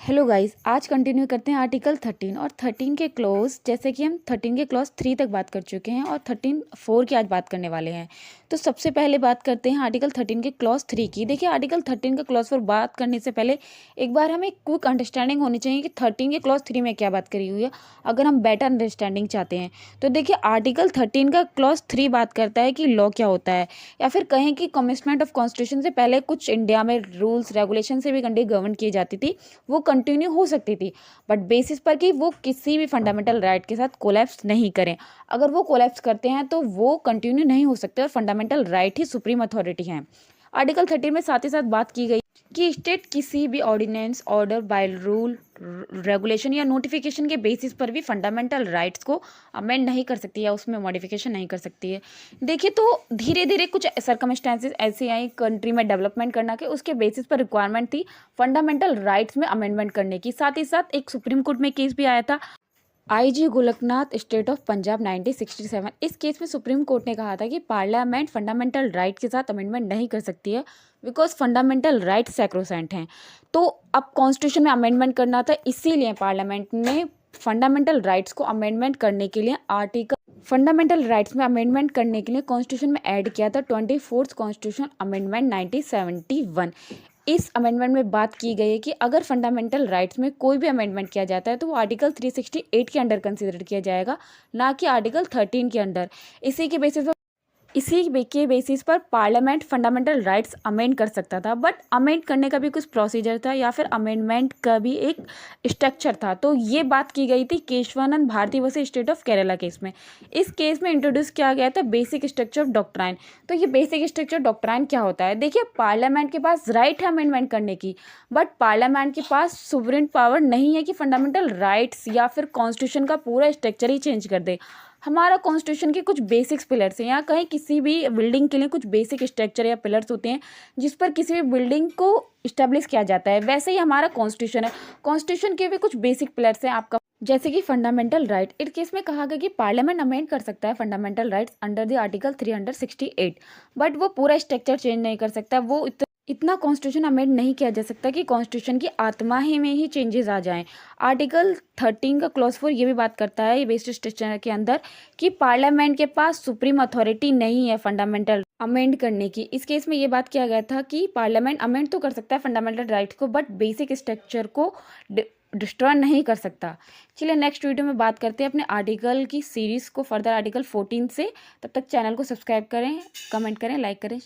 Hello guys, आज continue करते हैं आर्टिकल 13 और 13 के क्लॉज। जैसे कि हम 13 के क्लॉज 3 तक बात कर चुके हैं और 13(4) की आज बात करने वाले हैं। तो सबसे पहले बात करते हैं आर्टिकल 13 के क्लॉज 3 की। देखिए, आर्टिकल 13 के क्लॉज 4 बात करने से पहले एक बार हमें क्विक अंडरस्टैंडिंग होनी चाहिए कि 13 के क्लॉज 3 में क्या बात करी हुई है, अगर हम बेटर अंडरस्टैंडिंग चाहते हैं। तो देखिए, आर्टिकल 13 का क्लॉज 3 बात करता है कि लॉ क्या होता है, या फिर कहें कि कमिटमेंट ऑफ कॉन्स्टिट्यूशन से पहले कुछ इंडिया में रूल्स रेगुलेशन से भी कंट्री गवर्न की जाती थी, वो कंटिन्यू हो सकती थी, बट बेसिस पर कि वो किसी भी फंडामेंटल राइट के साथ कोलैप्स नहीं करें। अगर वो कोलैप्स करते हैं तो वो कंटिन्यू नहीं हो सकते और फंडामेंटल राइट ही सुप्रीम अथॉरिटी है। आर्टिकल 13 में साथ ही साथ बात की गई कि स्टेट किसी भी ordinance, order, by rule, regulation या नोटिफिकेशन के बेसिस पर भी फंडामेंटल राइट्स को अमेंड नहीं कर सकती या उसमें मॉडिफिकेशन नहीं कर सकती है। देखिए, तो धीरे धीरे कुछ सर्कमस्टेंसेस ऐसे आई कंट्री में डेवलपमेंट करना के, उसके बेसिस पर रिक्वायरमेंट थी फंडामेंटल राइट्स में अमेंडमेंट करने की। साथ ही साथ एक सुप्रीम कोर्ट में केस भी आया था, IG Golaknath state of Punjab 1967। इस केस में सुप्रीम कोर्ट ने कहा था कि पार्लियामेंट फंडामेंटल राइट के साथ अमेंडमेंट नहीं कर सकती है, बिकॉज फंडामेंटल राइट सैक्रोसेंट हैं। तो अब कॉन्स्टिट्यूशन में अमेंडमेंट करना था, इसीलिए पार्लियामेंट ने फंडामेंटल राइट्स को अमेंडमेंट करने के लिए फंडामेंटल राइट्स में अमेंडमेंट करने के लिए कॉन्स्टिट्यूशन में ऐड किया था 24th कॉन्स्टिट्यूशन अमेंडमेंट 1971। इस अमेंडमेंट में बात की गई है कि अगर फंडामेंटल राइट्स में कोई भी अमेंडमेंट किया जाता है तो वो आर्टिकल 368 के अंडर कंसीडर किया जाएगा, ना कि आर्टिकल 13 के अंडर। इसी के बेसिस पर पार्लियामेंट फंडामेंटल राइट्स अमेंड कर सकता था, बट अमेंड करने का भी कुछ प्रोसीजर था या फिर अमेंडमेंट का भी एक स्ट्रक्चर था। तो ये बात की गई थी Keshavananda Bharati versus state of Kerala case में। इस केस में इंट्रोड्यूस किया गया था बेसिक स्ट्रक्चर ऑफ डॉक्ट्राइन। तो ये बेसिक स्ट्रक्चर डॉक्ट्राइन क्या होता है? देखिए, पार्लियामेंट के पास राइट है अमेंडमेंट करने की, बट पार्लियामेंट के पास सुवरेन पावर नहीं है कि फंडामेंटल राइट्स या फिर कॉन्स्टिट्यूशन का पूरा स्ट्रक्चर ही चेंज कर दे। हमारा कॉन्स्टिट्यूशन के कुछ बेसिक्स पिलर्स हैं, या कहीं किसी भी बिल्डिंग के लिए कुछ बेसिक स्ट्रक्चर या पिलर्स होते हैं जिस पर किसी भी बिल्डिंग को इस्टेब्लिश किया जाता है। वैसे ही हमारा कॉन्स्टिट्यूशन है, कॉन्स्टिट्यूशन के भी कुछ बेसिक पिलर्स हैं आपका, जैसे कि फंडामेंटल राइट। इस केस में कहा गया कि पार्लियामेंट अमेंड कर सकता है fundamental rights under the article 368, but वो पूरा स्ट्रक्चर चेंज नहीं कर सकता। वो इतना कॉन्स्टिट्यूशन अमेंड नहीं किया जा सकता कि कॉन्स्टिट्यूशन की आत्मा ही में ही चेंजेस आ जाएं। आर्टिकल 13 का क्लॉज 4 ये भी बात करता है, ये बेसिक स्ट्रक्चर के अंदर, कि पार्लियामेंट के पास सुप्रीम अथॉरिटी नहीं है फंडामेंटल अमेंड करने की। इस केस में ये बात किया गया था कि पार्लियामेंट अमेंड तो कर सकता है फंडामेंटल राइट्स को, बट बेसिक स्ट्रक्चर को डिस्ट्रॉय नहीं कर सकता। चलिए, नेक्स्ट वीडियो में बात करते हैं अपने आर्टिकल की सीरीज़ को फर्दर आर्टिकल 14 से। तब तक चैनल को सब्सक्राइब करें, कमेंट करें, लाइक करें।